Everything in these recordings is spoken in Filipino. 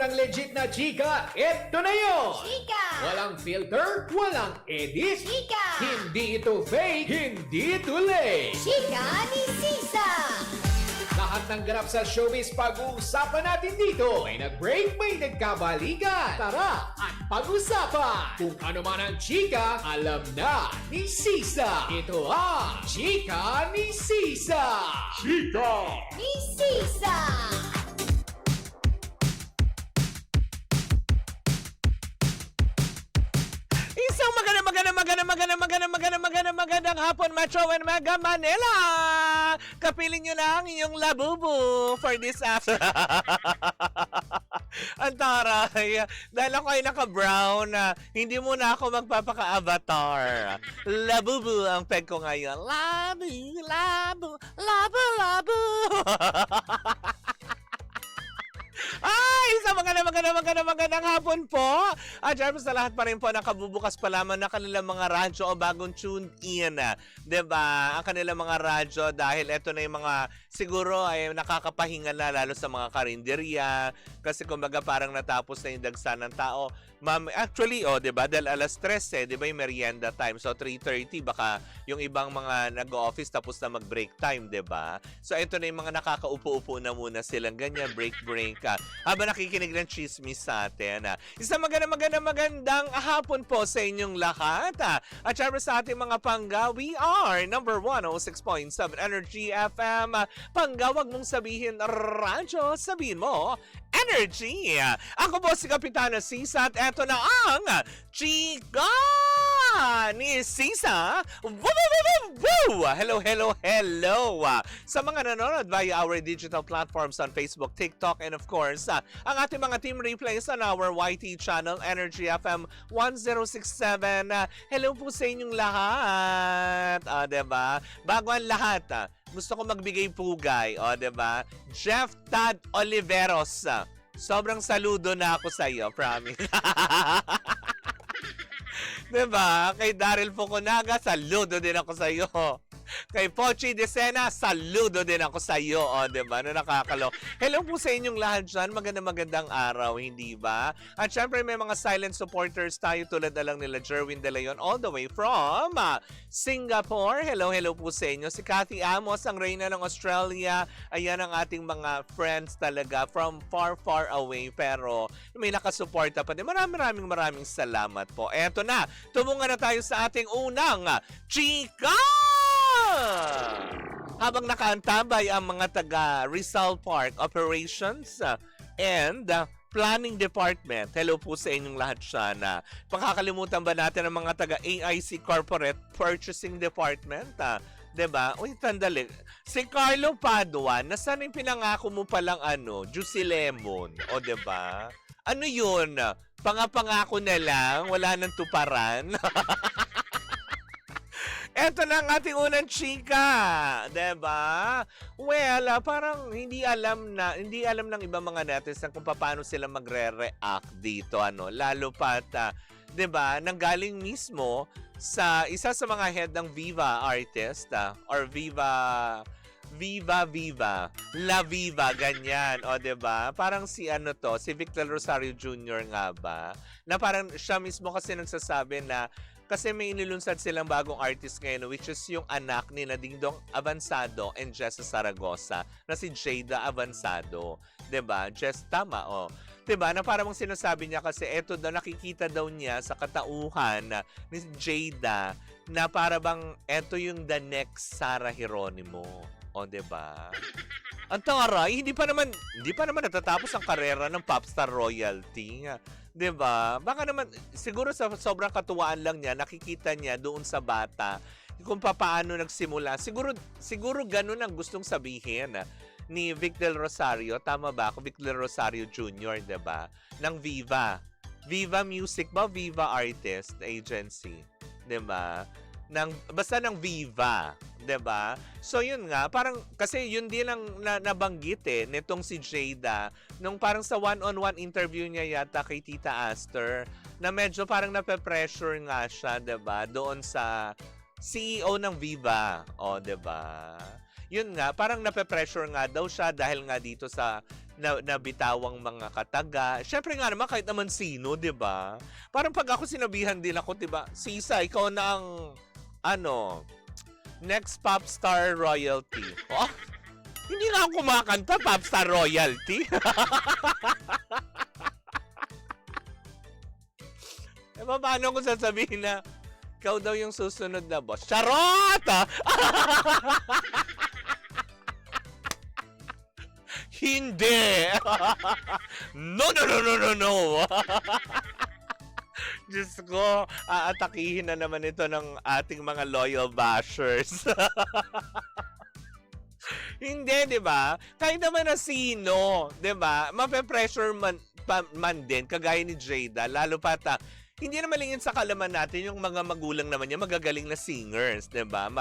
ng legit na chika, eto na yun! Chika! Walang filter, walang edit. Chika! Hindi ito fake, hindi ito late. Chika ni Sisa! Lahat ng ganap sa showbiz pag-uusapan natin dito. May nag-break, may nagkabalikan. Tara at pag-usapan. Kung ano man ang chika, alam na ni Sisa. Ito ang Chika ni Sisa. Chika! Ni Sisa! Isang magandang hapon, Metro and Mega Manila! Kapiling nyo lang yung labubu for this after. Ang taray. Dahil ako ay naka-brown, hindi muna ako magpapaka-avatar. Labubu ang peg ko ngayon. Labu, labu, labu, labu. Ay, isang magandang hapon po. At syempre sa lahat pa rin po nakabubukas pa lamang na kanilang mga radyo o bagong tuned in. Diba? Ang kanilang mga radyo dahil eto na yung mga siguro ay nakakapahinga na lalo sa mga karinderya. Kasi kumbaga parang natapos na yung dagsa ng tao. Actually, diba? Dahil alas 3 diba yung merienda time. So 3:30 baka yung ibang mga nag-office tapos na mag-break time, diba? So ito na yung mga nakakaupo-upo na muna silang ganyan, break. Habang nakikinig ng chismis sa atin. Isang magandang hapon po sa inyong lahat. At syempre sa ating mga pangga, we are number 106.7 Energy FM. Pangga, wag mong sabihin radyo, sabihin mo Energy. Ako po si Kapitana Sisa at eto na ang Chika ni Sisa. Hello. Sa mga nanonood via our digital platforms on Facebook, TikTok, and of course, ang ating mga team replays on our YT channel, Energy FM 1067. Hello po sa inyong lahat. Diba? Bago ang lahat, gusto ko magbigay pugay. Diba? Jeff Tad Oliveros. Sobrang saludo na ako sa iyo, promise. Diba? Kay Daryl Fukunaga, saludo din ako sa iyo. Kay Pochi Decena, saludo din ako sa iyo. Diba? No, nakakalo. Hello po sa inyong lahat dyan. Magandang araw, hindi ba? At syempre may mga silent supporters tayo tulad na lang nila Jerwin De Leon all the way from Singapore. Hello po sa inyo. Si Cathy Amos, ang reyna ng Australia. Ayan ang ating mga friends talaga from far away. Pero may nakasuporta pa din. Maraming salamat po. Eto na, tumunga na tayo sa ating unang Chika! Habang nakaantabay ang mga taga Rizal Park Operations and Planning Department. Hello po sa inyong lahat siya na pakakalimutan ba natin ang mga taga AIC Corporate Purchasing Department? Diba? Uy, tandali. Si Carlo Paduan, nasaan yung pinangako mo palang Juicy Lemon? O diba? Ano yun? Pangako na lang? Wala nang tuparan? Eto na ang ating unang chika, 'di ba? Well, parang hindi alam ng ibang mga netizens kung paano sila magre-react dito lalo pat 'di ba, nanggaling mismo sa isa sa mga head ng Viva artist or Viva La Viva, ganyan. O, diba? Parang si si Victor Rosario Jr. nga ba? Na parang siya mismo kasi nagsasabi na kasi may inilunsad silang bagong artist ngayon which is yung anak ni Dingdong Avansado and Jessa Saragosa na si Jada Avansado. 'Di ba? Jess, tama, 'Di ba? Na parang sinasabi niya kasi eto daw nakikita daw niya sa katauhan ni Jada na para bang eto yung the next Sarah Geronimo. O, 'di ba? Ang taray, hindi pa naman natatapos ang karera ng popstar royalty. 'Di ba? Baka naman siguro sa sobrang katuwaan lang niya nakikita niya doon sa bata kung paano nagsimula. Siguro ganun ang gustong sabihin ni Victor Rosario, tama ba? Ako Victor Rosario Jr., 'di ba? Ng Viva Music ba? Viva Artist Agency, 'di ba? Basta ng Viva, 'di ba? So yun nga, parang kasi yun din ang nabanggit nitong si Jada nung parang sa one-on-one interview niya yata kay Tita Aster na medyo parang nape-pressure nga siya, 'di ba? Doon sa CEO ng Viva, 'di ba? Yun nga, parang nape-pressure nga daw siya dahil nga dito sa na bitawang mga kataga. Syempre nga naman kahit naman sino, 'di ba? Parang pag ako sinabihan din ako, 'di ba? Sisa, ikaw na ang ano, next pop star royalty. Oh, hindi nga ako kumakanta pop star royalty. Eh, paano ko sasabihin na ikaw daw yung susunod na boss? Charot! Hindi! No, no, no, no, no, no! Diyos ko, aatakihin na naman ito ng ating mga loyal bashers. Hindi, di ba? Kahit naman na sino, di ba? Mape-pressure man din, kagaya ni Jada, lalo pata, hindi na malingin sa kalaman natin yung mga magulang naman niya, magagaling na singers, 'di ba?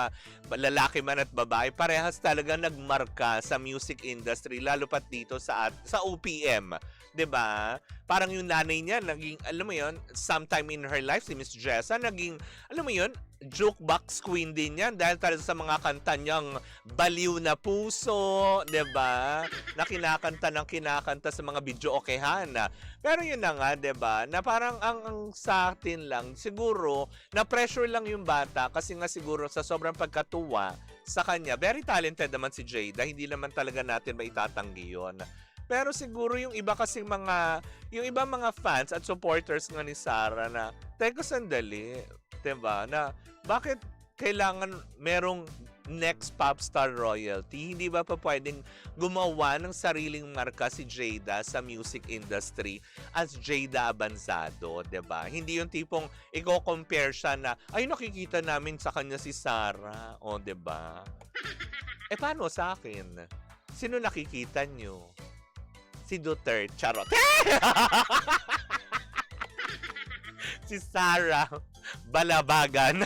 Lalaki man at babae, parehas talaga nagmarka sa music industry, lalo pat dito sa OPM, 'di ba? Parang yung nanay niya naging, alam mo 'yon, sometime in her life si Miss Jessa naging, alam mo 'yon, jukebox queen din yan dahil talaga sa mga kanta niyang Baliw na Puso, 'di ba? Na kinakanta sa mga video-okehan. Pero yun na nga, 'di ba? Na parang ang sa atin lang siguro na pressure lang yung bata kasi nga siguro sa sobrang pagkatuwa sa kanya. Very talented naman si Jada, hindi naman talaga natin maitatanggi 'yon. Pero siguro yung iba kasing yung ibang mga fans at supporters nga ni Sarah na, teka sandali, 'di ba? Na bakit kailangan merong next pop star royalty? Hindi ba pa pwedeng gumawa ng sariling marka si Jada sa music industry as Jada Abanzado, 'di ba? Hindi yung tipong i-compare siya na ay nakikita namin sa kanya si Sarah, o 'di ba? Eh paano sa akin? Sino nakikita nyo? Si Duterte, charot. Si Sarah Balabagan.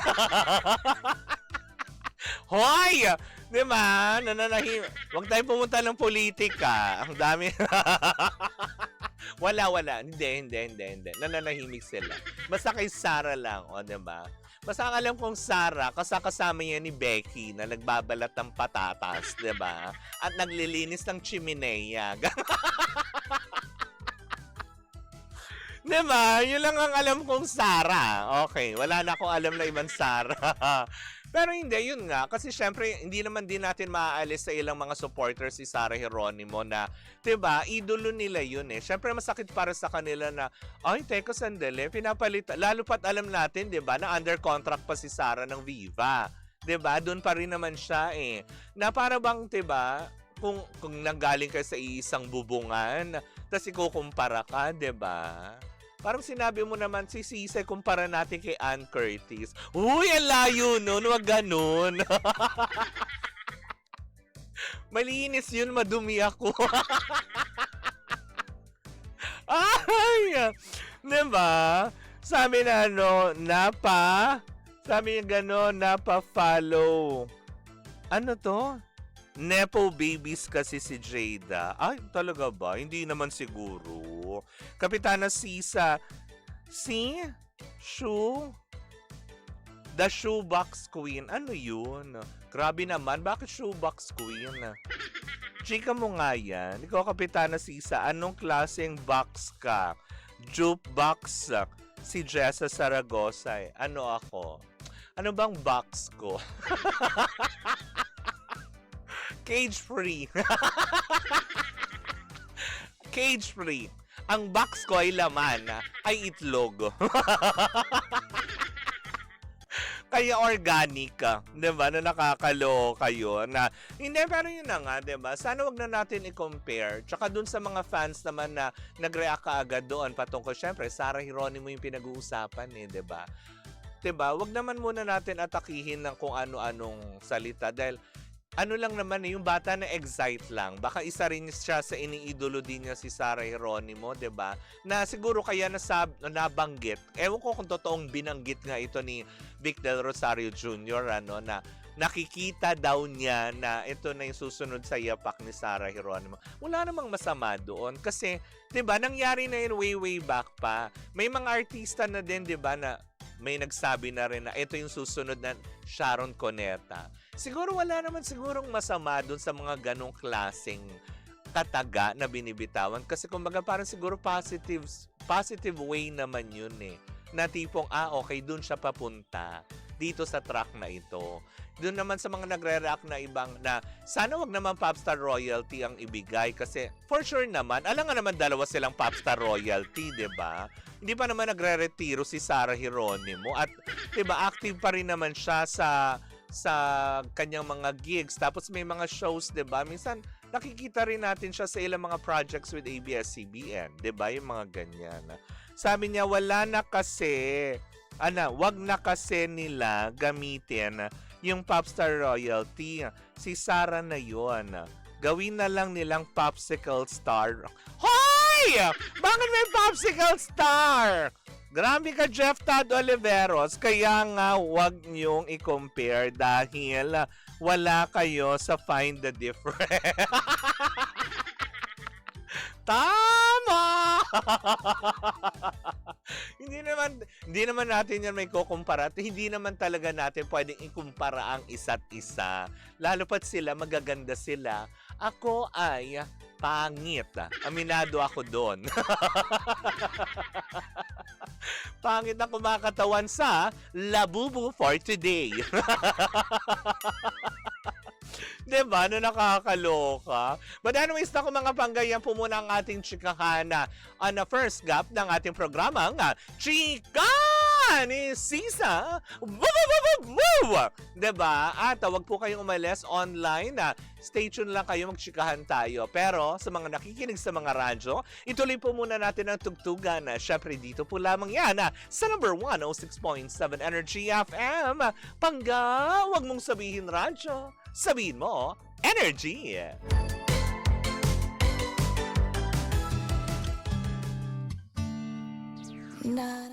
Hoy! Di ba? Huwag tayong pumunta ng politika. Ang dami. Wala. Hindi. Nananahimik sila. Basta kay Sarah lang. O, di ba? Basta ang alam kong Sarah, kasama yan ni Becky na nagbabalat ng patatas, di ba? At naglilinis ng chimenea. Diba? Yun lang ang alam kong Sarah. Okay, wala na akong alam na ibang Sarah. Pero hindi, yun nga. Kasi syempre, hindi naman din natin maaalis sa ilang mga supporters si Sarah Geronimo na, diba, idolo nila yun eh. Syempre, masakit para sa kanila na, ay, teka sandali, pinapalit. Lalo pat alam natin, diba, na under contract pa si Sarah ng Viva. Diba? Doon pa rin naman siya eh. Na para bang, diba, kung nanggaling ka sa isang bubungan, tapos ikukumpara ka, diba? Parang sinabi mo naman, si Sise, kumpara natin kay Ann Curtis. Uy, ang layo nun, wag ganun. Malinis yun, madumi ako. Ay! Diba? Sabi na sabi niya gano'n, napa-follow. Ano to? Nepo babies kasi si Jada. Ay, talaga ba? Hindi naman siguro. Kapitana Sisa, the shoebox queen. Ano yun? Grabe naman, bakit shoebox queen? Chika mo nga yan. Ikaw, Kapitana Sisa, anong klaseng box ka? Jukebox. Si Jessa Saragosa. Ano ako? Ano bang box ko? Cage-free. Cage-free. Ang box ko ay laman, ay itlog. Kaya organic, diba, na nakakaloka yun. Na, hindi, pero yun na nga, diba, sana wag na natin i-compare. Tsaka dun sa mga fans naman na nag-react kaagad doon patungkol, syempre, Sarah Geronimo yung pinag-uusapan eh, diba? Diba, wag naman muna natin atakihin ng kung ano-anong salita dahil ano lang naman yung bata na excite lang. Baka isa rin siya sa iniidolo din niya si Sarah Geronimo, 'di ba? Na siguro kaya nabanggit. Ewan ko kung totoong binanggit nga ito ni Vic Del Rosario Jr. na nakikita daw niya na ito na yung susunod sa yapak ni Sarah Geronimo. Wala namang masama doon kasi 'di ba, nangyari na yun way back pa. May mga artista na din, 'di ba, na may nagsabi na rin na ito yung susunod na Sharon Cuneta. Siguro wala naman sigurong masama doon sa mga ganong klaseng kataga na binibitawan. Kasi kumbaga parang siguro positive way naman yun eh. Na tipong, okay, dun siya papunta. Dito sa track na ito. Doon naman sa mga nagre-react na ibang na sana wag naman Popstar royalty ang ibigay kasi for sure naman, alam nga naman dalawa silang Popstar royalty, 'di ba? Hindi pa naman nagre-retiro si Sarah Geronimo at 'di ba active pa rin naman siya sa kanyang mga gigs. Tapos may mga shows, 'di ba? Minsan nakikita rin natin siya sa ilang mga projects with ABS-CBN, 'di ba? Yung mga ganyan. Sabi niya wala na kasi wag na kasi nila gamitin yung Popstar royalty. Si Sarah na yon. Gawin na lang nilang Popsicle Star. Hoy! Bakit may Popsicle Star? Grabe ka, Jeff Tad Oliveros. Kaya nga, wag niyong i-compare dahil wala kayo sa Find the Difference. Tama! hindi naman natin yan may kukumpara at hindi naman talaga natin pwedeng ikumpara ang isa't isa. Lalo pat sila, magaganda sila. Ako ay pangit. Aminado ako doon. Pangit na kumakatawan sa Labubu for Today. Diba? Na nakakaloka. But anyways, naku mga panggayan po muna ang ating chikahana on the first gap ng ating programang Chika ni Sisa. Diba? At wag po kayong umalis online. Stay tuned lang kayo, magchikahan tayo. Pero sa mga nakikinig sa mga radyo, ituloy po muna natin ang tugtugan. Syempre dito po lamang yan sa number 106.7 Energy FM. Pangga, wag mong sabihin radyo. Sabihin mo, Energy! Na